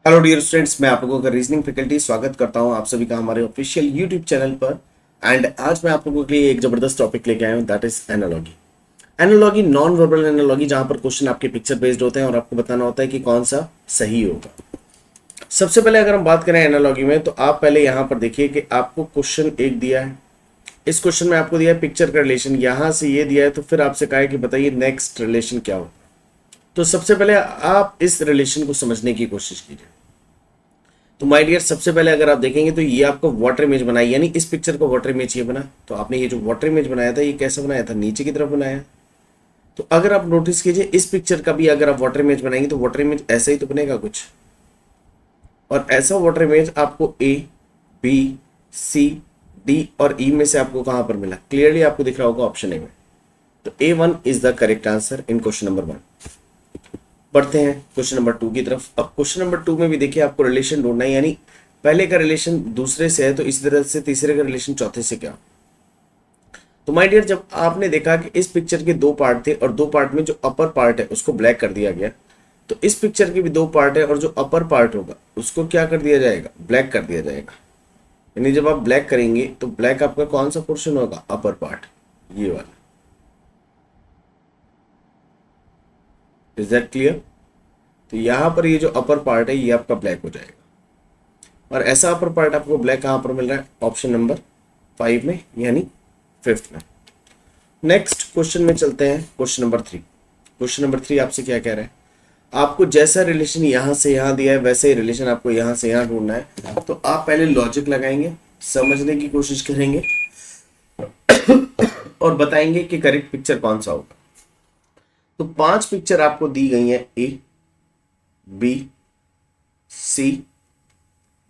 Hello dear students, मैं आप लोगों का रीजनिंग फैकल्टी स्वागत करता हूं आप सभी का हमारे ऑफिशियल यूट्यूब चैनल पर। एंड आज मैं आप लोगों के लिए एक जबरदस्त टॉपिक लेके आया हूं, that is analogy. Analogy, non verbal analogy, जहां पर क्वेश्चन आपके पिक्चर बेस्ड होते हैं और आपको बताना होता है कि कौन सा सही होगा। सबसे पहले अगर हम बात करें एनालॉजी में, तो आप पहले यहां पर देखिए कि आपको क्वेश्चन एक दिया है। इस क्वेश्चन में आपको दिया है पिक्चर का रिलेशन, यहां से ये दिया है, तो फिर आपसे कहा है कि बताइए नेक्स्ट रिलेशन क्या हो। तो सबसे पहले आप इस रिलेशन को समझने की कोशिश कीजिए। तो माय डियर, सबसे पहले अगर आप देखेंगे तो ये आपको वाटर इमेज बनाई, यानी इस पिक्चर को वाटर इमेज ये बना। तो आपने ये जो वाटर इमेज बनाया था, ये कैसे बनाया था? नीचे की तरफ बनाया। तो अगर आप नोटिस कीजिए, इस पिक्चर का भी अगर आप वाटर इमेज बनाएंगे तो वाटर इमेज ऐसा ही तो बनेगा कुछ। और ऐसा वाटर इमेज आपको ए, बी, सी, डी और ई में से आपको कहां पर मिला? क्लियरली आपको दिख रहा होगा ऑप्शन ए में। तो A1 is the correct answer in question number 1। बढ़ते हैं क्वेश्चन नंबर 2 की तरफ। अब क्वेश्चन नंबर 2 में भी देखिए आपको रिलेशन ढूंढना है, यानी पहले का रिलेशन दूसरे से है तो इसी तरह से तीसरे का रिलेशन चौथे से क्या। तो माय डियर, जब आपने देखा कि इस पिक्चर के दो पार्ट थे और दो पार्ट में जो अपर पार्ट है उसको ब्लैक कर दिया गया, तो इस पिक्चर के भी दो पार्ट है और जो अपर पार्ट होगा उसको क्या कर दिया जाएगा? ब्लैक कर दिया जाएगा। यानी जब आप ब्लैक करेंगे तो ब्लैक आपका कौन सा पोर्शन होगा? अपर पार्ट, ये वाला। Is that clear? तो यहां पर ये जो अपर पार्ट है ये आपका ब्लैक हो जाएगा। और ऐसा अपर पार्ट आपको ब्लैक कहां पर मिल रहा है? ऑप्शन नंबर 5 में, यानी 5th में। नेक्स्ट क्वेश्चन में चलते हैं, क्वेश्चन नंबर 3। क्वेश्चन नंबर 3 आपसे क्या कह रहा है? आपको जैसा रिलेशन यहां से यहां दिया है वैसे ही रिलेशन आपको यहां से यहां ढूंढना है। तो आप पहले लॉजिक लगाएंगे, समझने की कोशिश करेंगे और बताएंगे कि करेक्ट पिक्चर कौन सा होगा। तो 5 पिक्चर आपको दी गई है, A, B, C,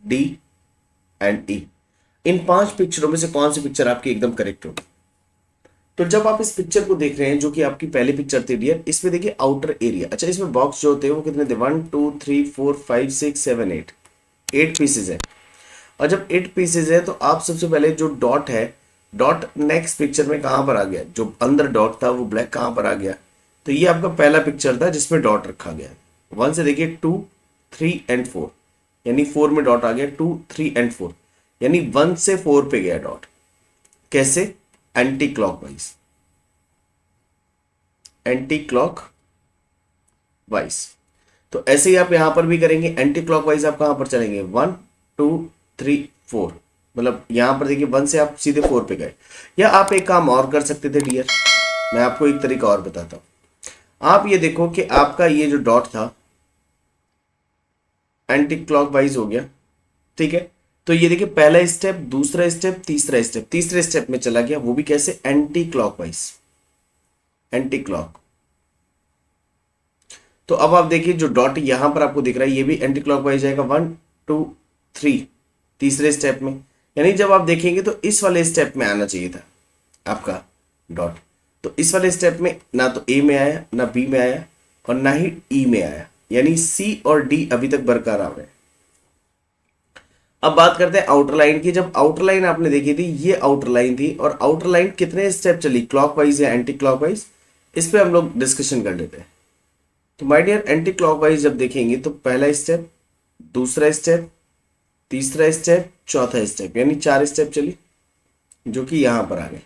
D and ई। इन 5 पिक्चरों में से कौन सी पिक्चर आपकी एकदम करेक्ट होगी? तो जब आप इस पिक्चर को देख रहे हैं, जो कि आपकी पहली पिक्चर थी डियर, इसमें देखिए आउटर एरिया। अच्छा, इसमें बॉक्स जो होते हैं वो कितने थे? 1 2 3 4 5 6 7 8, 8 पीसेज है। और जब 8 पीसेज है तो आप सबसे पहले जो डॉट है, डॉट नेक्स्ट पिक्चर में कहां पर आ गया? जो अंदर डॉट था वो ब्लैक कहां पर आ गया? तो ये आपका पहला पिक्चर था जिसमें डॉट रखा गया। 1 से देखिए 2 3 एंड 4, यानी 4 में डॉट आ गया। 2 3 एंड 4, यानी 1 से 4 पे गया डॉट। कैसे? Anti clockwise, anti clock wise. तो ऐसे ही आप यहां पर भी करेंगे, एंटी क्लॉकवाइज आप कहां पर चलेंगे? 1 2 3 4, मतलब यहां पर देखिए 1 से आप सीधे 4 पे गए। या आप एक काम और कर सकते थे डियर, मैं आपको एक तरीका और बताता हूं। आप ये देखो कि आपका ये जो डॉट था एंटी क्लॉकवाइज हो गया, ठीक है। तो ये देखिए पहला स्टेप, दूसरा स्टेप, तीसरा स्टेप, तीसरे स्टेप में चला गया, वो भी कैसे? Anti clockwise, anti clock. तो अब आप देखिए जो डॉट यहां पर आपको दिख रहा है ये भी एंटी क्लॉकवाइज जाएगा। 1 2 3, तीसरे स्टेप में। यानी जब आप देखेंगे तो इस वाले स्टेप में आना चाहिए था आपका डॉट। तो इस वाले स्टेप में ना तो ए में आया, ना बी में आया और ना ही ई में आया, यानी सी और डी अभी तक बरकरार है। अब बात करते हैं आउटर लाइन की। जब आउटर लाइन आपने देखी थी, ये आउटर लाइन थी, और आउटर लाइन कितने स्टेप चली, क्लॉकवाइज या एंटी क्लॉकवाइज? इस पे हम लोग डिस्कशन कर लेते हैं। तो माय डियर, एंटी क्लॉकवाइज जब देखेंगे तो पहला स्टेप, दूसरा स्टेप, तीसरा स्टेप, चौथा स्टेप, यानी 4 स्टेप चली जो कि यहां पर आ गए।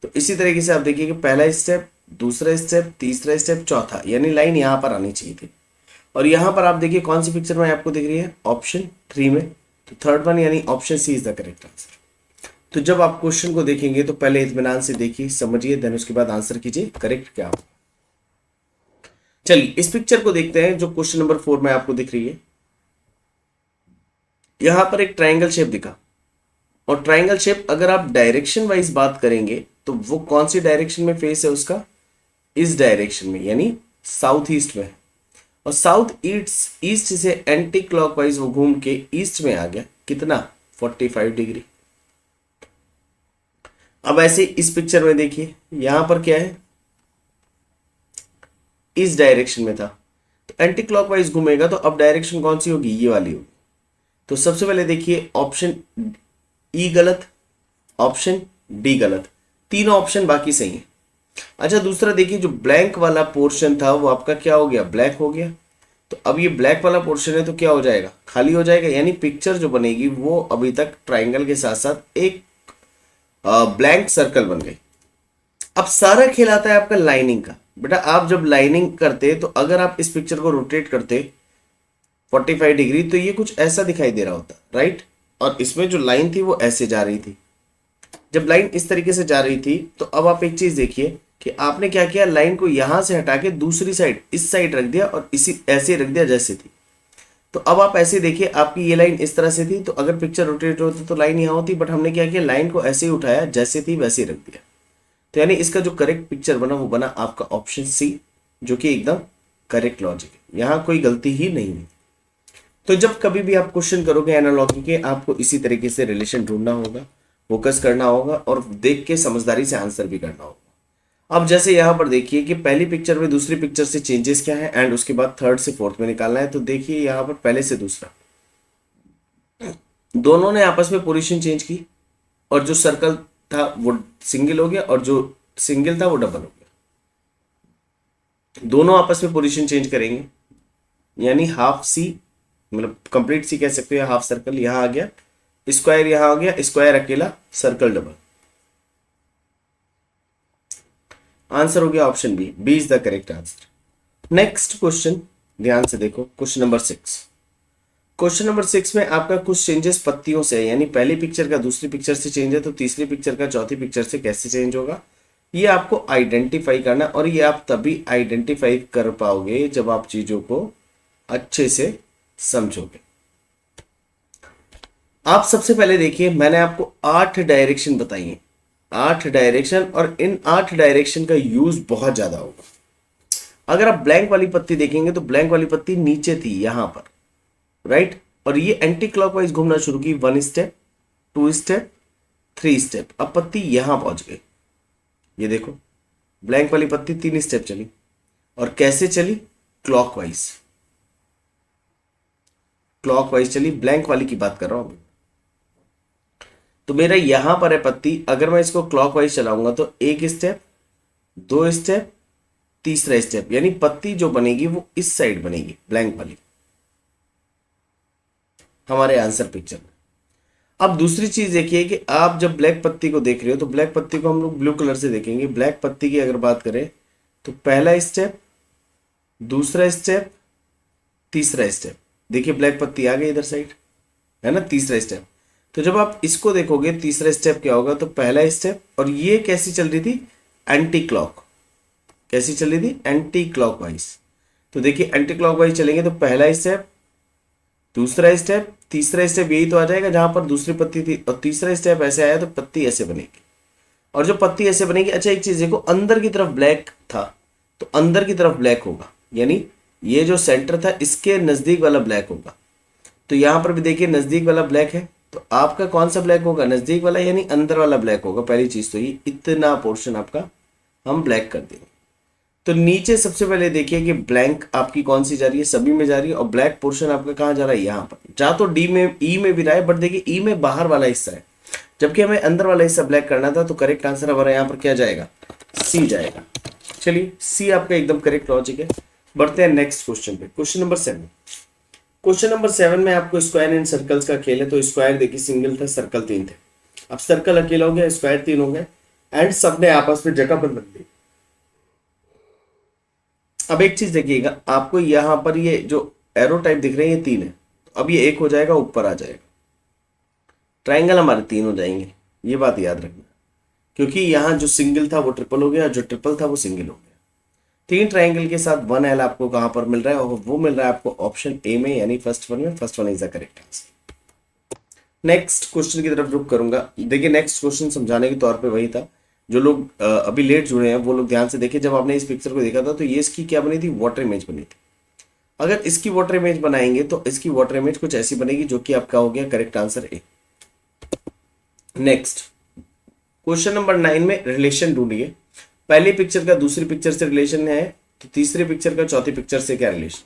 तो इसी तरीके से आप देखिए कि पहला स्टेप, दूसरा स्टेप, तीसरा स्टेप, चौथा, यानी लाइन यहां पर आनी चाहिए थी। और यहां पर आप देखिए कौन सी पिक्चर में आपको दिख रही है? ऑप्शन 3 में। तो थर्ड वन यानी option C is the correct answer. तो जब आप क्वेश्चन को देखेंगे तो पहले इत्मीनान से देखिए, समझिए, देन उसके बाद आंसर कीजिए करेक्ट क्या हो। चलिए इस पिक्चर को देखते हैं जो क्वेश्चन नंबर 4 में आपको दिख रही है। यहां पर एक ट्राइंगल शेप दिखा, और ट्राइंगल शेप अगर आप डायरेक्शन वाइज बात करेंगे तो वो कौन सी डायरेक्शन में फेस है उसका? इस डायरेक्शन में, यानी साउथ ईस्ट में। और साउथ ईस्ट ईस्ट से एंटी क्लॉकवाइज वो घूम के ईस्ट में आ गया, कितना? 45 डिग्री। अब ऐसे इस पिक्चर में देखिए यहां पर क्या है? इस डायरेक्शन में था, तो एंटी क्लॉकवाइज घूमेगा, तो अब डायरेक्शन कौन सी होगी? ये वाली होगी। तो सबसे पहले देखिए ऑप्शन ई गलत, ऑप्शन डी गलत, तीनों ऑप्शन बाकी सही है। अच्छा, दूसरा देखिए जो ब्लैंक वाला पोर्शन था वो आपका क्या हो गया? ब्लैक हो गया। तो अब ये ब्लैक वाला पोर्शन है तो क्या हो जाएगा, खाली हो जाएगा, यानी पिक्चर जो बनेगी वो अभी तक ट्राइंगल के साथ साथ एक ब्लैंक सर्कल बन गई। अब सारा खेल आता है आपका लाइनिंग का। बेटा आप जब लाइनिंग करते तो अगर आप इस पिक्चर को रोटेट करते 45 डिग्री तो ये कुछ ऐसा दिखाई दे रहा होता, राइट। और इसमें जो लाइन थी वो ऐसे जा रही थी। जब लाइन इस तरीके से जा रही थी तो अब आप एक चीज देखिए कि आपने क्या किया, लाइन को यहां से हटा के दूसरी साइड इस साइड रख दिया और इसी ऐसे रख दिया जैसे थी। तो अब आप ऐसे देखिए, आपकी ये लाइन इस तरह से थी तो अगर पिक्चर रोटेट होती तो लाइन यहाँ होती, बट हमने क्या किया, लाइन को ऐसे ही उठाया जैसे थी वैसे ही रख दिया। तो यानी इसका जो करेक्ट पिक्चर बना वो बना आपका ऑप्शन सी, जो कि एकदम करेक्ट लॉजिक है, यहाँ कोई गलती ही नहीं है। तो जब कभी भी आप क्वेश्चन करोगे एनालॉजी के, आपको इसी तरीके से रिलेशन ढूंढना होगा, फोकस करना होगा और देख के समझदारी से आंसर भी करना होगा। अब जैसे यहाँ पर देखिए कि पहली पिक्चर में दूसरी पिक्चर से चेंजेस क्या है एंड उसके बाद थर्ड से फोर्थ में निकालना है। तो देखिए यहाँ पर पहले से दूसरा दोनों ने आपस में पोजीशन चेंज की और जो सर्कल था वो सिंगल हो गया और जो सिंगल था वो डबल हो गया। दोनों आपस में पोजीशन चेंज करेंगे, यानी हाफ सी, मतलब कंप्लीट सी कह सकते हो, हाफ सर्कल यहाँ आ गया, स्क्वायर यहाँ आ गया, स्क्वायर अकेला, सर्कल डबल। आंसर हो गया option B, B is the correct answer. Next question ध्यान से देखो, क्वेश्चन नंबर 6। क्वेश्चन नंबर 6 में आपका कुछ चेंजेस पत्तियों से है, यानी पहली पिक्चर का दूसरी पिक्चर से चेंज है तो तीसरी पिक्चर का चौथी पिक्चर से कैसे चेंज होगा, ये आपको आइडेंटिफाई करना। और ये आप तभी आइडेंटिफाई कर पाओगे जब आप चीजों को अच्छे से समझोगे। आप सबसे पहले देखिए, मैंने आपको 8 डायरेक्शन बताई हैं, 8 डायरेक्शन, और इन 8 डायरेक्शन का यूज बहुत ज्यादा होगा। अगर आप ब्लैंक वाली पत्ती देखेंगे तो ब्लैंक वाली पत्ती नीचे थी यहां पर, राइट, और ये एंटी क्लॉकवाइज घूमना शुरू की, 1 स्टेप, 2 स्टेप, 3 स्टेप, अब पत्ती यहां पहुंच गई। ये देखो ब्लैंक वाली पत्ती 3 स्टेप चली, और कैसे चली, क्लॉकवाइज, क्लॉकवाइज चली, ब्लैंक वाली की बात कर रहा हूं। तो मेरा यहां पर है पत्ती, अगर मैं इसको क्लॉकवाइज चलाऊंगा तो 1 स्टेप, 2 स्टेप, तीसरा स्टेप, यानी पत्ती जो बनेगी वो इस साइड बनेगी, ब्लैंक वाली, हमारे आंसर पिक्चर में। अब दूसरी चीज देखिए कि आप जब ब्लैक पत्ती को देख रहे हो तो ब्लैक पत्ती को हम लोग ब्लू कलर से देखेंगे। ब्लैक पत्ती की अगर बात करें तो पहला स्टेप, दूसरा स्टेप, तीसरा स्टेप, देखिए ब्लैक पत्ती आ गई इधर साइड, है ना, तीसरा स्टेप। तो जब आप इसको देखोगे तीसरा स्टेप क्या होगा, तो पहला स्टेप, और ये कैसी चल रही थी, एंटी क्लॉक, कैसी चल रही थी, एंटी क्लॉकवाइज। तो देखिए एंटी क्लॉकवाइज चलेंगे तो पहला स्टेप, दूसरा स्टेप, तीसरा स्टेप यही तो आ जाएगा जहां पर दूसरी पत्ती थी, और तीसरा स्टेप ऐसे आया तो पत्ती ऐसे बनेगी। और जो पत्ती ऐसे बनेगी, अच्छा एक चीज देखो, अंदर की तरफ ब्लैक था तो अंदर की तरफ ब्लैक होगा, यानी ये जो सेंटर था इसके नजदीक वाला ब्लैक होगा। तो यहां पर भी देखिए नजदीक वाला ब्लैक है, तो आपका कौन सा ब्लैक होगा, नजदीक वाला, यानी अंदर वाला ब्लैक होगा। पहली चीज तो ये इतना पोर्शन आपका हम ब्लैक कर देंगे। तो नीचे सबसे पहले देखिए कि ब्लैंक आपकी कौन सी जा रही है, सभी में जा रही है, और ब्लैक पोर्शन आपका कहाँ जा रहा है, यहाँ पर। जा तो डी में, ई में भी रहा है, बट देखिए ई में बाहर वाला हिस्सा है, जबकि हमें अंदर वाला हिस्सा ब्लैक करना था। तो करेक्ट आंसर हमारा यहाँ पर क्या जाएगा, सी जाएगा। चलिए सी आपका एकदम करेक्ट लॉजिक है। बढ़ते हैं नेक्स्ट क्वेश्चन पे, क्वेश्चन नंबर 7। क्वेश्चन नंबर 7 में आपको स्क्वायर एंड सर्कल्स का खेल है। तो स्क्वायर देखिए सिंगल था, सर्कल 3 थे, अब सर्कल अकेला हो गया, स्क्वायर 3 हो गए, एंड सबने आपस में जगह पर बन ली। अब एक चीज देखिएगा, आपको यहां पर ये जो एरो टाइप दिख रहे हैं ये 3 है, तो अब ये 1 हो जाएगा, ऊपर आ जाएगा, ट्राइंगल हमारे 3 हो जाएंगे, ये बात याद रखना, क्योंकि यहां जो सिंगल था वो ट्रिपल हो गया, जो ट्रिपल था वो सिंगल हो गया। 3 ट्राइंगल के साथ 1L आपको कहां पर मिल रहा है, और वो मिल रहा है आपको ऑप्शन ए में, यानी फर्स्ट वन में। First one is the correct answer. Next question की तरफ रुक करूंगा। देखिए नेक्स्ट क्वेश्चन समझाने के तौर पे वही था। जो लोग अभी लेट जुड़े हैं वो लोग ध्यान से देखिए, जब आपने इस पिक्चर को देखा था तो ये इसकी क्या बनी थी, वाटर इमेज बनी थी। अगर इसकी वाटर इमेज बनाएंगे तो इसकी वाटर इमेज कुछ ऐसी बनेगी, जो कि आपका हो गया correct answer A. Next question number 9 में रिलेशन ढूंढिए। पहली पिक्चर का दूसरी पिक्चर से रिलेशन है, तो तीसरी पिक्चर का चौथी पिक्चर से क्या रिलेशन।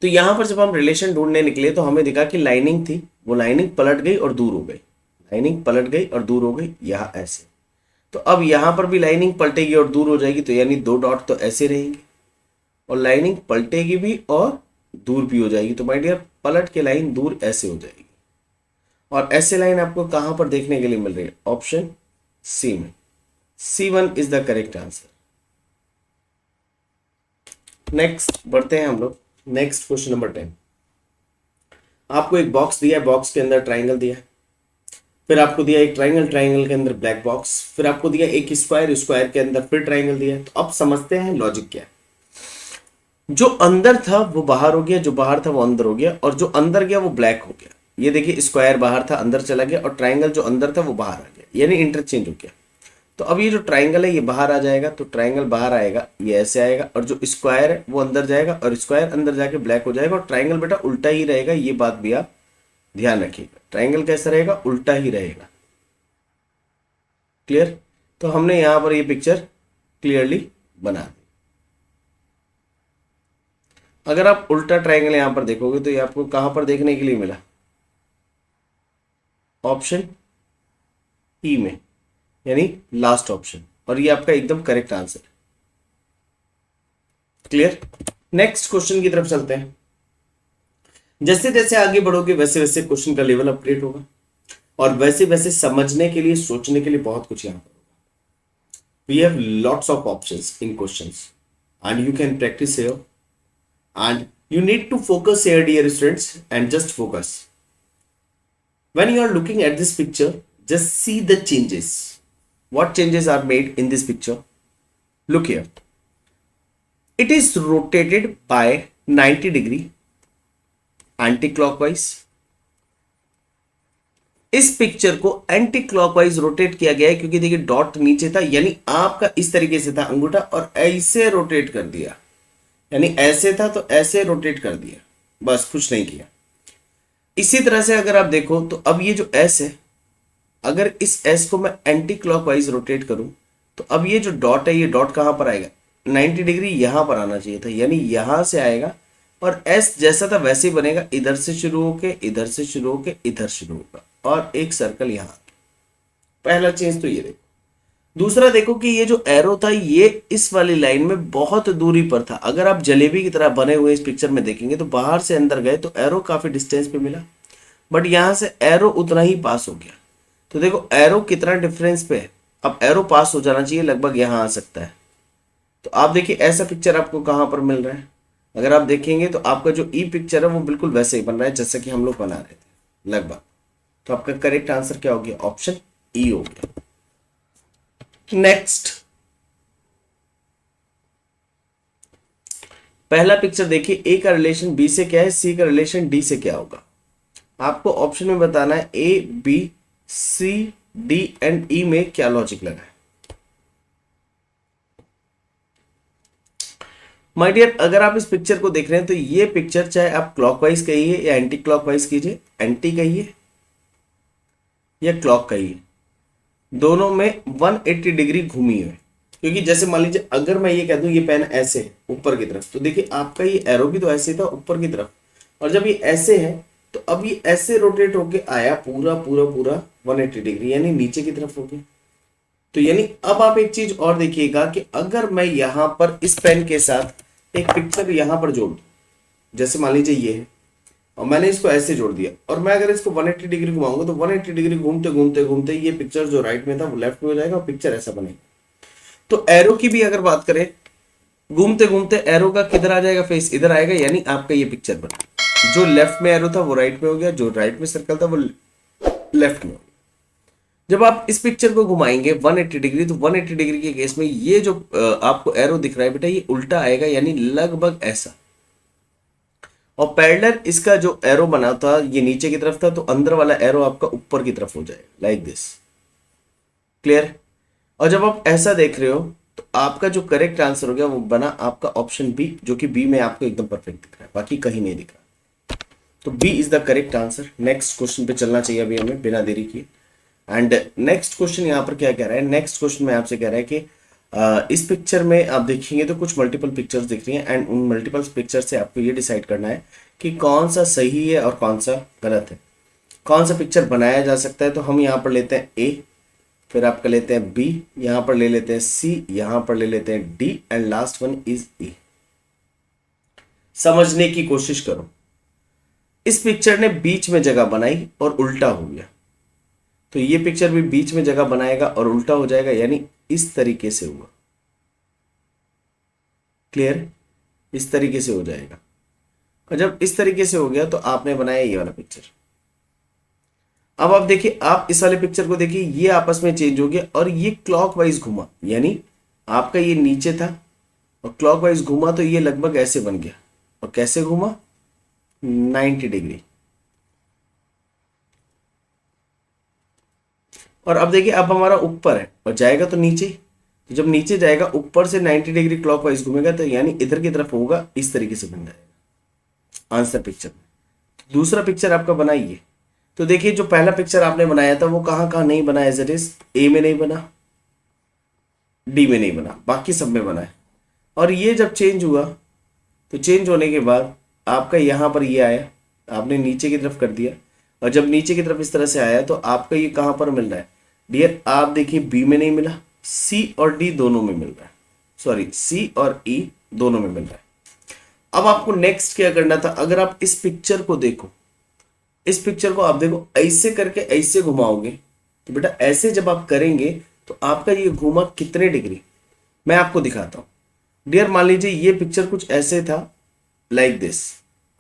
तो यहां पर जब हम रिलेशन ढूंढने निकले तो हमें दिखा कि लाइनिंग थी, वो लाइनिंग पलट गई और दूर हो गई, लाइनिंग पलट गई और दूर हो गई, यहां ऐसे। तो अब यहां पर भी लाइनिंग पलटेगी और दूर हो जाएगी, तो यानी 2 डॉट तो ऐसे रहेंगे, और लाइनिंग पलटेगी भी और दूर भी हो जाएगी। तो माय डियर पलट के लाइन दूर ऐसे हो जाएगी, और ऐसे लाइन आपको कहां पर देखने के लिए मिल रही है? ऑप्शन सी में। C1 is the correct answer. Next बढ़ते हैं हम लोग। Next question number 10। आपको एक बॉक्स दिया है, बॉक्स के अंदर ट्राइंगल दिया है, फिर आपको दिया एक ट्राइंगल, ट्राइंगल के अंदर ब्लैक बॉक्स, फिर आपको दिया एक स्क्वायर, स्क्वायर के अंदर फिर ट्राइंगल दिया है। तो अब समझते हैं लॉजिक क्या है। जो अंदर था वो बाहर हो गया, जो बाहर था वो अंदर हो गया, और जो अंदर गया वो ब्लैक हो गया। ये देखिए स्क्वायर बाहर था अंदर चला गया, और ट्राइंगल जो अंदर था वो बाहर आ गया, यानी इंटरचेंज हो गया। तो अब ये जो ट्राइंगल है ये बाहर आ जाएगा, तो ट्राइंगल बाहर आएगा, ये ऐसे आएगा, और जो स्क्वायर है वो अंदर जाएगा, और स्क्वायर अंदर जाके ब्लैक हो जाएगा, और ट्राइंगल बेटा उल्टा ही रहेगा। ये बात भी आप ध्यान रखिएगा, ट्राइंगल कैसा रहेगा? उल्टा ही रहेगा। क्लियर? तो हमने यहां पर ये पिक्चर क्लियरली बना दी। अगर आप उल्टा ट्राइंगल यहां पर देखोगे तो ये आपको कहां पर देखने के लिए मिला? ऑप्शन ई में, यानी लास्ट ऑप्शन, और ये आपका एकदम correct answer. Clear? Next question की तरफ चलते हैं। जैसे जैसे आगे बढ़ोगे वैसे वैसे क्वेश्चन का लेवल अपग्रेड होगा, और वैसे वैसे समझने के लिए, सोचने के लिए बहुत कुछ यहां पर होगा। We have lots of options in questions and you can practise here, and you need to focus here dear students, and just focus. When you are looking at this picture, just see the changes. What changes are made in this picture? Look here, it is rotated by 90 degree anti-clockwise. इस picture को anti clockwise rotate किया गया है, क्योंकि देखिए dot नीचे था, यानी आपका इस तरीके से था अंगूठा, और ऐसे रोटेट कर दिया, यानी ऐसे था तो ऐसे रोटेट कर दिया, बस कुछ नहीं किया। इसी तरह से अगर आप देखो तो अब ये जो एस है, अगर इस एस को मैं एंटी क्लॉकवाइज रोटेट करूं तो अब ये जो डॉट है, ये डॉट कहां पर आएगा? 90 डिग्री यहां पर आना चाहिए था, यानी यहां से आएगा, और एस जैसा था वैसे ही बनेगा, इधर से शुरू होके इधर से शुरू होके इधर शुरू होगा, और एक सर्कल यहां। पहला चेंज तो ये देखो। दूसरा देखो कि ये जो एरो था ये इस वाली लाइन में बहुत दूरी पर था। अगर आप जलेबी की तरह बने हुए इस पिक्चर में देखेंगे तो बाहर से अंदर गए तो एरो काफी डिस्टेंस पे मिला, बट यहां से एरो उतना ही पास हो गया। तो देखो एरो कितना डिफरेंस पे है। अब एरो पास हो जाना चाहिए, लगभग यहां आ सकता है। तो आप देखिए ऐसा पिक्चर आपको कहां पर मिल रहा है? अगर आप देखेंगे तो आपका जो ई पिक्चर है वो बिल्कुल वैसे ही बन रहा है जैसे कि हम लोग बना रहे थे लगभग। तो आपका करेक्ट आंसर क्या हो गया? ऑप्शन ई हो गया। नेक्स्ट, पहला पिक्चर देखिए, ए का रिलेशन बी से क्या है, सी का रिलेशन डी से क्या होगा। आपको ऑप्शन में बताना है A B C D and E में क्या लॉजिक लगा है। माय डियर अगर आप इस पिक्चर को देख रहे हैं तो ये पिक्चर चाहे आप क्लॉकवाइज कहिए या एंटी क्लॉकवाइज कीजिए, एंटी कहिए या क्लॉक कहिए, दोनों में 180 डिग्री घूमी हुई। क्योंकि जैसे मान लीजिए अगर मैं ये कह दूं ये पेन ऐसे है ऊपर की तरफ, तो देखिए आपका ये एरो भी तो ऐसे था ऊपर की तरफ, और जब ये ऐसे है तो अब ये ऐसे रोटेट होके आया पूरा पूरा पूरा 180 डिग्री, यानी नीचे की तरफ हो गया। तो यानी अब आप एक चीज और देखिएगा कि अगर मैं यहां पर इस पेन के साथ एक पिक्चर यहां पर जोड़ दूं, जैसे मान लीजिए ये है और मैंने इसको ऐसे जोड़ दिया, और मैं अगर इसको 180 डिग्री घुमाऊंगा तो 180 डिग्री घूमते घूमते घूमते ये पिक्चर जो राइट में था वो लेफ्ट में हो जाएगा और पिक्चर ऐसा बनेगा। तो एरो की भी अगर बात करें, घूमते घूमते एरो का किधर आ जाएगा? फेस इधर आएगा, यानी आपका ये पिक्चर बना। जो लेफ्ट में एरो था वो राइट में हो गया, जो राइट में सर्कल था वो लेफ्ट में हो गया। जब आप इस पिक्चर को घुमाएंगे 180 डिग्री, तो 180 डिग्री के केस में ये जो आपको एरो दिख रहा है बेटा ये उल्टा आएगा, यानी लगभग ऐसा। और पैरेलल इसका जो एरो बना था ये नीचे की तरफ था, तो अंदर वाला एरो आपका ऊपर की तरफ हो जाएगा, लाइक दिस। क्लियर? और जब आप ऐसा देख रहे हो तो आपका जो करेक्ट आंसर हो गया वो बना आपका ऑप्शन बी, जो कि बी में आपको एकदम परफेक्ट दिख रहा है, बाकी कहीं नहीं दिख रहा। तो B is the correct answer. Next question पे चलना चाहिए अभी हमें बिना देरी किए। एंड नेक्स्ट क्वेश्चन यहाँ पर क्या कह रहा है? नेक्स्ट क्वेश्चन में आपसे कह रहा है कि इस पिक्चर में आप देखेंगे तो कुछ मल्टीपल पिक्चर्स दिख रही हैं, एंड उन मल्टीपल पिक्चर से आपको ये डिसाइड करना है कि कौन सा सही है और कौन सा गलत है, कौन सा पिक्चर बनाया जा सकता है। तो हम यहाँ पर लेते हैं ए, फिर आपका लेते हैं बी, यहाँ पर ले लेते हैं सी, यहाँ पर ले लेते हैं D, and last one is a. समझने की कोशिश करो। इस पिक्चर ने बीच में जगह बनाई और उल्टा हो गया, तो ये पिक्चर भी बीच में जगह बनाएगा और उल्टा हो जाएगा, यानी इस तरीके से हुआ। क्लियर? इस तरीके से हो जाएगा। और जब इस तरीके से हो गया तो आपने बनाया ये वाला पिक्चर। अब आप देखिए, आप इस वाले पिक्चर को देखिए, ये आपस में चेंज हो गया और ये क्लॉकवाइज घुमा, यानी आपका ये नीचे था और क्लॉकवाइज घुमा तो ये लगभग ऐसे बन गया। और कैसे घुमा? 90 डिग्री। और अब देखिए, अब हमारा ऊपर है और जाएगा तो नीचे। तो जब नीचे जाएगा ऊपर से 90 डिग्री क्लॉकवाइज घूमेगा, तो यानी इधर की तरफ होगा, इस तरीके से बन जाएगा आंसर पिक्चर। दूसरा पिक्चर आपका बनाइए, तो देखिए जो पहला पिक्चर आपने बनाया था वो कहाँ कहाँ नहीं बना? एज इट इज ए में नहीं बना, डी में नहीं बना, बाकी सब में बना है। और ये जब चेंज हुआ तो चेंज होने के बाद आपका यहाँ पर ये आया, आपने नीचे की तरफ कर दिया। और जब नीचे की तरफ इस तरह से आया तो आपका ये कहाँ पर मिल रहा है डियर? आप देखिए बी में नहीं मिला, सी और डी दोनों में मिल रहा है, सॉरी सी और ई दोनों में मिल रहा है। अब आपको नेक्स्ट क्या करना था? अगर आप इस पिक्चर को देखो, इस पिक्चर को आप देखो, ऐसे करके ऐसे घुमाओगे तो बेटा ऐसे जब आप करेंगे तो आपका ये घुमा कितने डिग्री, मैं आपको दिखाता हूं डियर। मान लीजिए ये पिक्चर कुछ ऐसे था, लाइक दिस,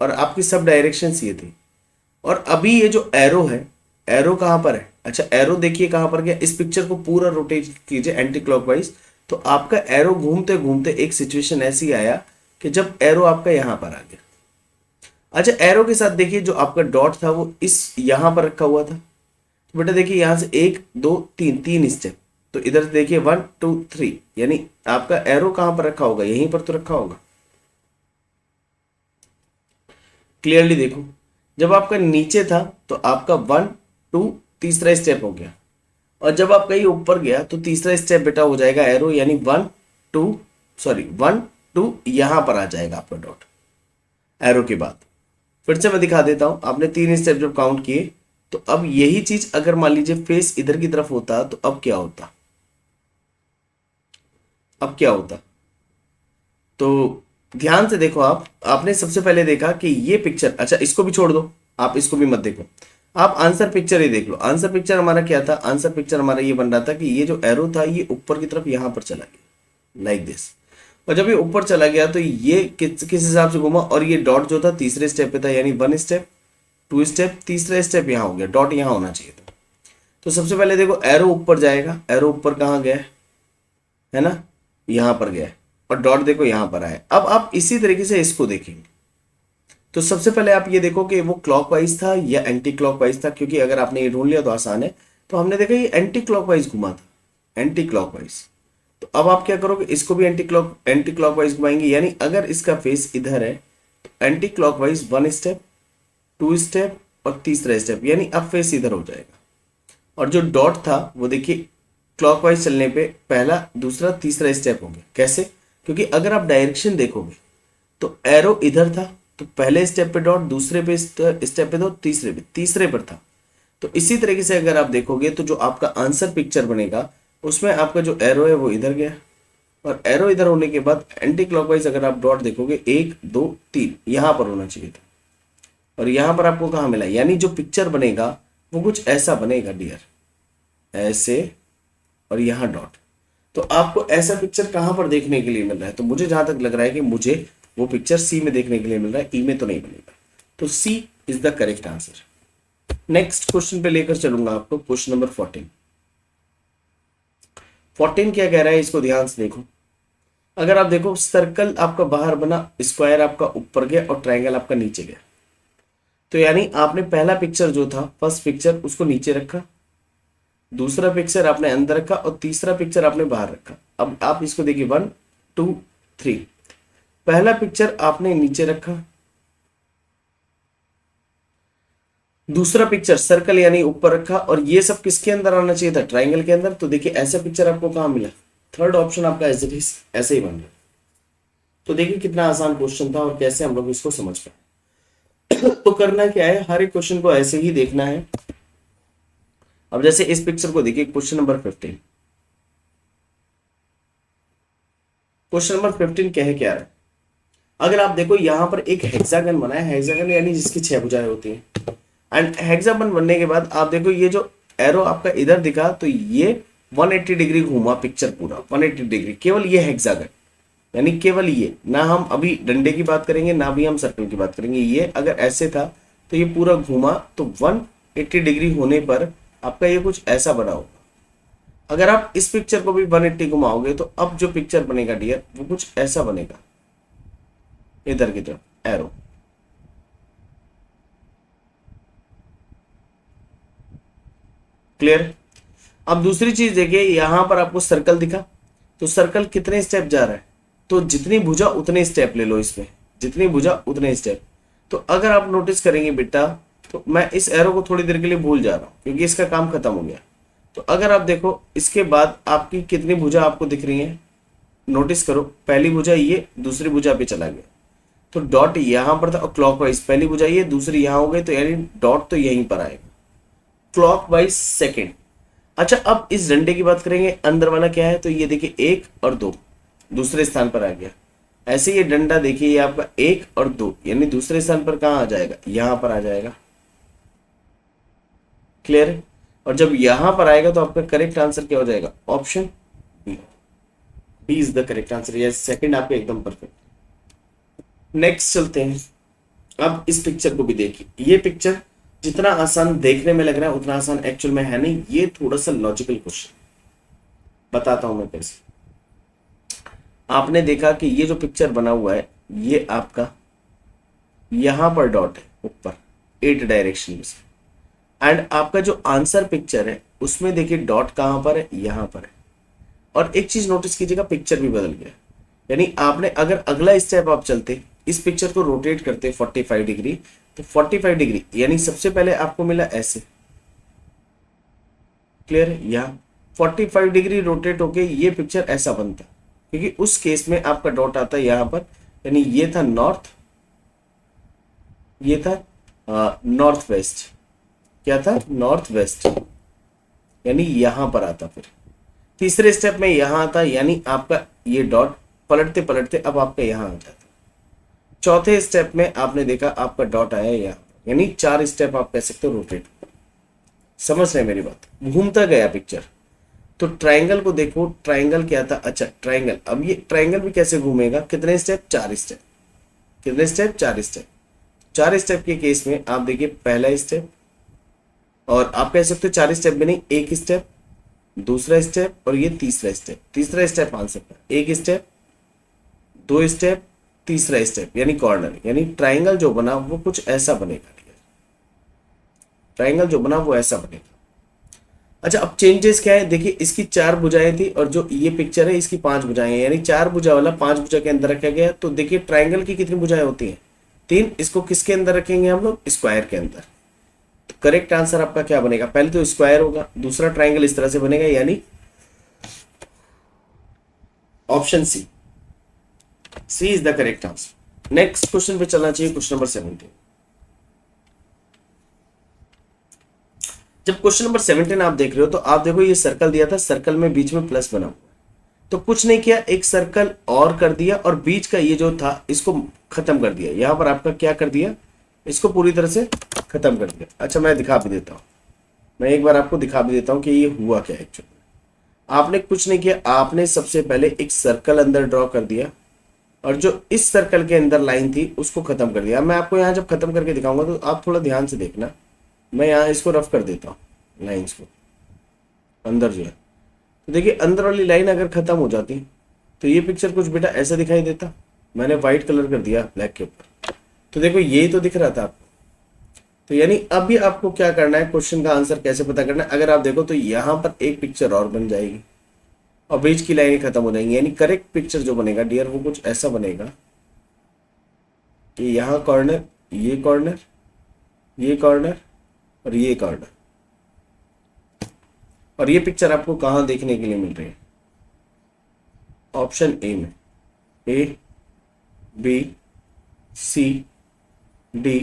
और आपकी सब डायरेक्शंस ये थी। और अभी ये जो एरो है, एरो कहां पर है? अच्छा, एरो देखिए कहां पर गया। इस पिक्चर को पूरा रोटेट कीजिए एंटी क्लॉकवाइज, तो आपका एरो घूमते घूमते एक सिचुएशन ऐसी आया कि जब एरो आपका यहां पर आ गया। अच्छा, एरो के साथ देखिए जो आपका डॉट था वो इस यहां पर रखा हुआ था। तो बेटा देखिए यहां से 1 2 3 3 स्टेप, तो इधर देखिए 1 2 3, यानी आपका एरो कहां पर रखा होगा? यहीं पर तो रखा होगा। क्लियरली देखो, जब आपका नीचे था तो आपका 1 2 तीसरा स्टेप हो गया, और जब आप कहीं ऊपर गया तो तीसरा स्टेप बेटा हो जाएगा एरो, यानी 1 2 यहां पर आ जाएगा आपका डॉट एरो के बाद। फिर से मैं दिखा देता हूं, आपने 3 स्टेप जब काउंट किए तो अब यही चीज अगर मान लीजिए फेस इधर की तरफ होता तो अब क्या होता? अब क्या होता? तो ध्यान से देखो, आपने सबसे पहले देखा कि ये पिक्चर, अच्छा इसको भी छोड़ दो, आप इसको भी मत देखो, आप आंसर पिक्चर ही देख लो। आंसर पिक्चर हमारा क्या था? आंसर पिक्चर हमारा ये बन रहा था कि ये जो एरो था ये ऊपर की तरफ यहां पर चला गया, लाइक दिस। और जब ये ऊपर चला गया तो ये किस हिसाब से घूमा, और ये डॉट जो था तीसरे स्टेप पे था, यानी 1 स्टेप 2 स्टेप, तीसरा स्टेप यहां हो गया, डॉट यहां होना चाहिए था। तो सबसे पहले देखो एरो ऊपर जाएगा, एरो ऊपर कहाँ गया है ना? यहां पर गया है, और डॉट देखो यहां पर आया। अब आप इसी तरीके से इसको देखेंगे, तो सबसे पहले आप ये देखो कि वो क्लॉकवाइज था या एंटी क्लॉकवाइज था, क्योंकि अगर आपने ये ढूंढ लिया तो आसान है। तो हमने देखा ये एंटी क्लॉकवाइज घुमा था, एंटी क्लॉकवाइज। तो अब आप क्या करोगे? इसको भी एंटी क्लॉकवाइज घुमाएंगे, यानी अगर इसका फेस इधर है तो एंटी क्लॉकवाइज 1 स्टेप 2 स्टेप और तीसरा स्टेप, यानी अब फेस इधर हो जाएगा। और जो डॉट था वो देखिए क्लॉकवाइज चलने पे पहला दूसरा तीसरा स्टेप हो गया। कैसे? क्योंकि अगर आप डायरेक्शन देखोगे तो एरो इधर था, तो पहले स्टेप पे डॉट, दूसरे पे स्टेप पे डॉट, तीसरे पर था। तो इसी तरीके से अगर आप देखोगे तो जो आपका आंसर पिक्चर बनेगा उसमें आपका जो एरो है वो इधर गया, और एरो इधर होने के बाद एंटी क्लॉकवाइज अगर आप डॉट देखोगे 1 2 3 यहां पर होना चाहिए था, और यहां पर आपको कहां मिला? यानी जो पिक्चर बनेगा वो कुछ ऐसा बनेगा डियर, ऐसे, और यहां डॉट। तो आपको ऐसा पिक्चर कहां पर देखने के लिए मिल रहा है? तो मुझे जहां तक लग रहा है कि मुझे वो पिक्चर सी में देखने के लिए मिल रहा है, ई में तो नहीं बनेगा। तो C is the correct answer. Next question पे लेकर चलूंगा आपको, क्वेश्चन नंबर 14। 14 क्या कह रहा है, इसको ध्यान से देखो। अगर आप देखो, सर्कल आपका बाहर बना, स्क्वायर आपका ऊपर गया और ट्रायंगल आपका नीचे गया। तो यानी आपने पहला पिक्चर जो था, फर्स्ट पिक्चर, उसको नीचे रखा, दूसरा पिक्चर आपने अंदर रखा, और तीसरा पिक्चर आपने बाहर रखा। अब आप इसको देखिए 1 2 3, पहला पिक्चर आपने नीचे रखा, दूसरा पिक्चर सर्कल यानी ऊपर रखा, और ये सब किसके अंदर आना चाहिए था? ट्रायंगल के अंदर। तो देखिए ऐसा पिक्चर आपको कहां मिला? थर्ड ऑप्शन आपका एज इट इज ऐसे ही बन रहा है। तो देखिए कितना आसान क्वेश्चन था और कैसे हम लोग इसको समझ पाए। तो करना क्या है, हर एक क्वेश्चन को ऐसे ही देखना है। अब जैसे इस पिक्चर को देखिए, क्वेश्चन नंबर 15। क्वेश्चन नंबर 15 कह क्या रहा है? अगर आप देखो यहाँ पर एक हेक्सागन बना है, हेक्सागन यानी जिसकी 6 भुजाएं होती हैं। एंड हेक्सागन बनने के बाद आप देखो ये जो एरो आपका इधर दिखा तो ये 180 डिग्री घूमा पिक्चर पूरा 180 डिग्री, केवल ये हेक्सागन, यानी केवल ये, ना हम अभी डंडे की बात करेंगे ना भी हम सर्कल की बात करेंगे। ये अगर ऐसे था तो ये पूरा घूमा तो 180 डिग्री होने पर आपका ये कुछ ऐसा बना होगा। अगर आप इस पिक्चर को भी 180 घुमाओगे तो अब जो पिक्चर बनेगा डियर वो कुछ ऐसा बनेगा, इधर की तरफ एरो। क्लियर? अब दूसरी चीज देखिए, यहां पर आपको सर्कल दिखा, तो सर्कल कितने स्टेप जा रहा है, तो जितनी भुजा उतने स्टेप ले लो इसमें, जितनी भुजा उतने स्टेप। तो अगर आप नोटिस करेंगे बेटा, तो मैं इस एरो को थोड़ी देर के लिए भूल जा रहा हूं क्योंकि इसका काम खत्म हो गया। तो अगर आप देखो इसके बाद आपकी कितनी भुजा आपको दिख रही है, नोटिस करो, पहली भुजा ये, दूसरी भुजा पे चला गया तो डॉट यहां पर था, और क्लॉकवाइज पहली भुजा ये, दूसरी यहां हो गई, तो यानी डॉट तो यहीं पर आएगा क्लॉकवाइज सेकेंड। अच्छा, अब इस डंडे की बात करेंगे, अंदर वाला क्या है, तो ये देखिए 1 और 2 दूसरे स्थान पर आ गया। ऐसे ये डंडा देखिए, ये आपका 1 और 2 यानी दूसरे स्थान पर कहां आ जाएगा, यहां पर आ जाएगा। क्लियर है? और जब यहां पर आएगा तो आपका करेक्ट आंसर क्या हो जाएगा, option B. B is the correct answer. Yes, second आपका एकदम परफेक्ट। नेक्स्ट चलते हैं। अब इस पिक्चर को भी देखिए, ये पिक्चर जितना आसान देखने में लग रहा है उतना आसान एक्चुअल में है नहीं। ये थोड़ा सा लॉजिकल क्वेश्चन, बताता हूं मैं कैसे। आपने देखा कि ये जो पिक्चर बना हुआ है, ये आपका यहां पर डॉट है ऊपर 8 डायरेक्शन में से, एंड आपका जो आंसर पिक्चर है उसमें देखिए डॉट कहां पर है, यहां पर है। और एक चीज नोटिस कीजिएगा, पिक्चर भी बदल गया, यानी आपने अगर अगला स्टेप आप चलते, इस पिक्चर को रोटेट करते 45 डिग्री, तो 45 डिग्री यानी सबसे पहले आपको मिला ऐसे। क्लियर है? यहाँ 45 डिग्री रोटेट होके ये पिक्चर ऐसा बनता, क्योंकि उस केस में आपका डॉट आता है यहां पर, यानी ये था नॉर्थ, ये था नॉर्थ वेस्ट। क्या था, नॉर्थ वेस्ट, यानी यहां पर आता। फिर तीसरे स्टेप में यहां आता, यानी आपका ये डॉट पलटते पलटते अब आपका यहां आ जाता। चौथे स्टेप में आपने देखा आपका डॉट आया यहां, यानी 4 स्टेप आप कह सकते हो रोटेट। समझ रहे मेरी बात, घूमता गया पिक्चर। तो ट्रायंगल को देखो, ट्रायंगल क्या था, अच्छा ट्रायंगल, अब ये ट्रायंगल भी कैसे घूमेगा, कितने स्टेप, 4 स्टेप। कितने स्टेप, 4 स्टेप। 4 स्टेप के केस में आप देखिए पहला स्टेप, और आप कह सकते हो 4 स्टेप भी नहीं, एक स्टेप, दूसरा स्टेप और ये तीसरा स्टेप। तीसरा स्टेप आंसर पर, एक स्टेप, 2 स्टेप, तीसरा स्टेप, यानी कॉर्नर, यानी ट्रायंगल जो बना वो कुछ ऐसा बनेगा। ट्रायंगल जो बना वो ऐसा बनेगा। अच्छा, अब चेंजेस क्या है, देखिए इसकी 4 भुजाएं थी और जो ये पिक्चर है इसकी 5 भुजाएं हैं, यानी 4 भुजा वाला 5 भुजा के अंदर रखा गया। तो देखिए ट्रायंगल की कितनी भुजाएं होती हैं, 3। इसको किसके अंदर रखेंगे हम लोग, स्क्वायर के अंदर। तो करेक्ट आंसर आपका क्या बनेगा, पहले तो स्क्वायर होगा, दूसरा ट्रायंगल इस तरह से बनेगा, यानी option C. C is the correct answer. Next question पे चलना चाहिए, क्वेश्चन नंबर 17। जब क्वेश्चन नंबर 17 आप देख रहे हो तो आप देखो ये सर्कल दिया था, सर्कल में बीच में प्लस बना हुआ, तो कुछ नहीं किया, एक सर्कल और कर दिया और बीच का ये जो था इसको खत्म कर दिया। यहां पर आपका क्या कर दिया, इसको पूरी तरह से खत्म कर दिया। अच्छा, मैं दिखा भी देता हूं, मैं एक बार आपको दिखा भी देता हूं कि ये हुआ क्या एक्चुअली। आपने कुछ नहीं किया, आपने सबसे पहले एक सर्कल अंदर ड्रॉ कर दिया और जो इस सर्कल के अंदर लाइन थी उसको खत्म कर दिया। मैं आपको यहाँ जब खत्म करके दिखाऊंगा तो आप थोड़ा ध्यान से देखना, मैं यहाँ इसको रफ कर देता हूँ लाइंस को अंदर जो है। तो देखिए अंदर वाली लाइन अगर खत्म हो जाती तो ये पिक्चर कुछ बेटा ऐसा दिखाई देता। मैंने व्हाइट कलर कर दिया ब्लैक के ऊपर, तो देखो यही तो दिख रहा था आपको। तो यानी अभी आपको क्या करना है, क्वेश्चन का आंसर कैसे पता करना है, अगर आप देखो तो यहाँ पर एक पिक्चर और बन जाएगी और बीच की लाइनें खत्म हो जाएंगी, यानी करेक्ट पिक्चर जो बनेगा डियर वो कुछ ऐसा बनेगा कि यहाँ कॉर्नर, ये कॉर्नर, ये कॉर्नर और ये कॉर्नर। और ये पिक्चर आपको कहां देखने के लिए मिल रही है, ऑप्शन ए में, ए बी सी डी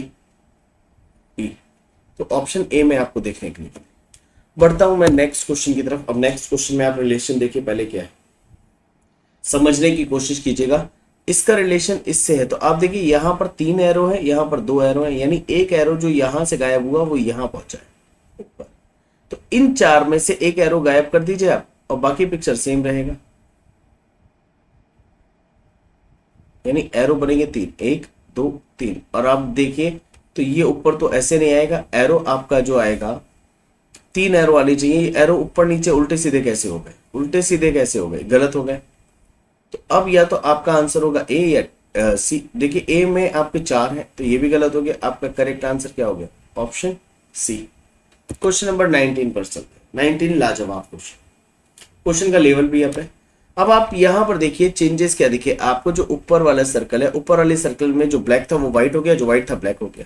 ई। तो ऑप्शन ए में आपको देखने के लिए। बढ़ता हूं मैं नेक्स्ट क्वेश्चन की तरफ। अब नेक्स्ट क्वेश्चन में आप रिलेशन देखिए, पहले क्या है समझने की कोशिश कीजिएगा, इसका रिलेशन इससे है। तो आप देखिए यहाँ पर 3 एरो है, यहाँ पर 2 एरो है, यानी एक एरो जो यहाँ से गायब हुआ वो यहाँ पहुंचा है ऊपर। तो इन 4 में से एक एरो गायब कर दीजिए आप और बाकी पिक्चर सेम रहेगा, यानी एरो बनेंगे 3, 1 2 3। और आप देखिए तो ये ऊपर तो ऐसे नहीं आएगा, एरो आपका जो आएगा 3 एरो वाली चाहिए। ये एरो ऊपर नीचे उल्टे सीधे कैसे हो गए, उल्टे सीधे कैसे हो गए, गलत हो गए। तो अब या तो आपका आंसर होगा ए या सी। देखिए ए में आपके 4 हैं तो ये भी गलत हो गया। आपका करेक्ट आंसर क्या हो गया, ऑप्शन सी। क्वेश्चन नंबर 19 पर चलते हैं। 19 लाजवाब क्वेश्चन का लेवल भी अप है। अब आप यहाँ पर देखिए चेंजेस क्या दिखे आपको। जो ऊपर वाला सर्कल है, ऊपर वाले सर्कल में जो ब्लैक था वो व्हाइट हो गया, जो व्हाइट था ब्लैक हो गया।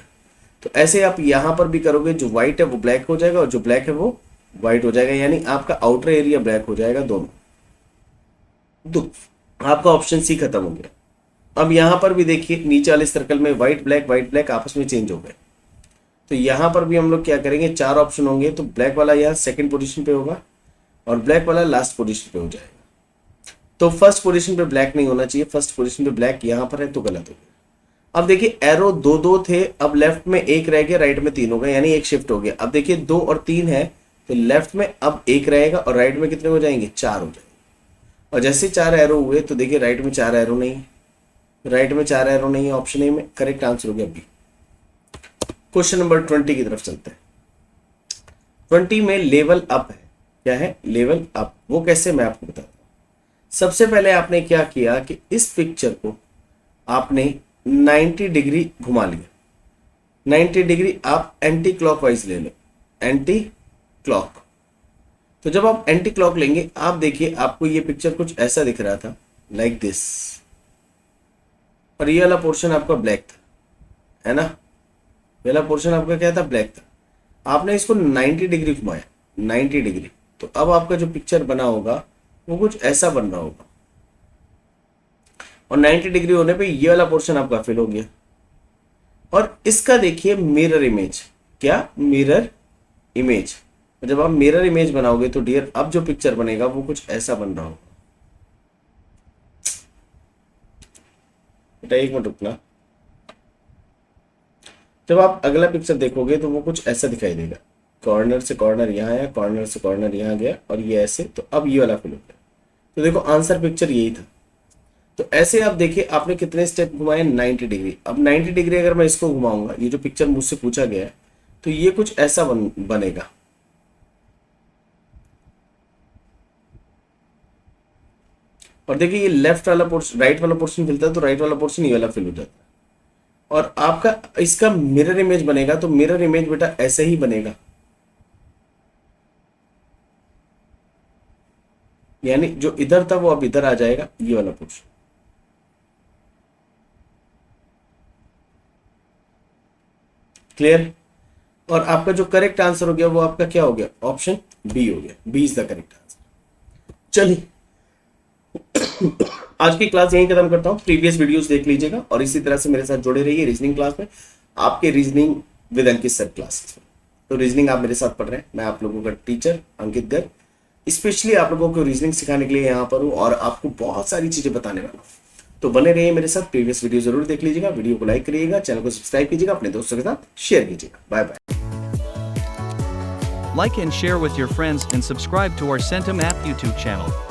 तो ऐसे आप यहाँ पर भी करोगे, जो व्हाइट है वो ब्लैक हो जाएगा और जो ब्लैक है वो व्हाइट हो जाएगा, यानी आपका आउटर एरिया ब्लैक हो जाएगा दोनों। आपका ऑप्शन सी खत्म हो गया। अब यहाँ पर भी देखिए नीचे वाले सर्कल में व्हाइट ब्लैक आपस में चेंज हो गए। तो यहाँ पर भी हम लोग क्या करेंगे, 4 ऑप्शन होंगे तो ब्लैक वाला यहाँ सेकंड पोजीशन पे होगा और ब्लैक वाला लास्ट पोजीशन पे हो जाएगा। तो फर्स्ट पोजीशन पे ब्लैक नहीं होना चाहिए, फर्स्ट पोजीशन पे ब्लैक यहाँ पर है तो गलत हो गया। अब देखिए एरो 2 थे, अब लेफ्ट में 1 रह गया, राइट में 3 हो गए, यानी 1 शिफ्ट हो गया। अब देखिए 2 और 3 है तो लेफ्ट में अब 1 रहेगा और राइट में कितने हो जाएंगे, 4 हो जाएंगे। और जैसे 4 एरो हुए तो देखिए राइट में 4 एरो नहीं है, राइट में 4 एरो नहीं है, ऑप्शन ए में करेक्ट आंसर हो गया बी। क्वेश्चन नंबर 20 की तरफ चलते हैं। 20 में लेवल अप है। क्या है, लेवल अप। वो कैसे, मैं आपको बताता हूं। सबसे पहले आपने क्या किया कि इस पिक्चर को आपने 90 डिग्री घुमा लिया। 90 डिग्री आप एंटी क्लॉकवाइज ले लो, एंटी क्लॉक। तो जब आप एंटी क्लॉक लेंगे आप देखिए आपको ये पिक्चर कुछ ऐसा दिख रहा था, लाइक दिस। और ये वाला पोर्शन आपका ब्लैक था, है ना, ये वाला पोर्शन आपका क्या था, ब्लैक था। आपने इसको 90 डिग्री घुमाया, 90 डिग्री। तो अब आपका जो पिक्चर बना होगा वो कुछ ऐसा बन रहा होगा। और 90 डिग्री होने पे ये वाला पोर्शन आपका फिल हो गया। और इसका देखिए मिरर इमेज, क्या, मिरर इमेज। जब आप मिरर इमेज बनाओगे तो डियर अब जो पिक्चर बनेगा वो कुछ ऐसा बन रहा होगा। बेटा एक मिनट रुकना। जब आप अगला पिक्चर देखोगे तो वो कुछ ऐसा दिखाई देगा, कॉर्नर से कॉर्नर यहाँ आया, कॉर्नर से कॉर्नर यहाँ गया और ये ऐसे। तो अब ये वाला फिल हो गया। तो देखो आंसर पिक्चर यही था। तो ऐसे आप देखिए आपने कितने स्टेप घुमाए, 90 डिग्री। अब 90 डिग्री अगर मैं इसको घुमाऊंगा, ये जो पिक्चर मुझसे पूछा गया है, तो ये कुछ ऐसा बनेगा। और देखिए ये लेफ्ट वाला पोर्शन, राइट वाला पोर्शन फिलता है तो राइट वाला पोर्शन ये वाला फिल हो जाता है। और आपका इसका मिरर इमेज बनेगा तो मिरर इमेज बेटा ऐसे ही बनेगा, यानी जो इधर था वो अब इधर आ जाएगा, ये वाला पोर्शन। क्लियर। और आपका जो करेक्ट आंसर हो गया वो आपका क्या हो गया, ऑप्शन बी हो गया। B is the correct answer. चलिए आज की क्लास यहीं खत्म करता हूं। प्रीवियस वीडियोस देख लीजिएगा और इसी तरह से मेरे साथ जुड़े रहिए रीजनिंग क्लास में, आपके reasoning with Ankit sir classes में। तो रीजनिंग आप मेरे साथ पढ़ रहे हैं, मैं आप लोगों का टीचर अंकित गर्ग, स्पेशली आप लोगों को रीजनिंग सिखाने के लिए यहाँ पर हूँ और आपको बहुत सारी चीजें बताने वाला हूँ। तो बने रहिए मेरे साथ, प्रीवियस वीडियो जरूर देख लीजिएगा, वीडियो को लाइक करिएगा, चैनल को सब्सक्राइब कीजिएगा, अपने दोस्तों के साथ शेयर कीजिएगा। Bye bye. Like and share with your friends and subscribe to our Centum app YouTube channel.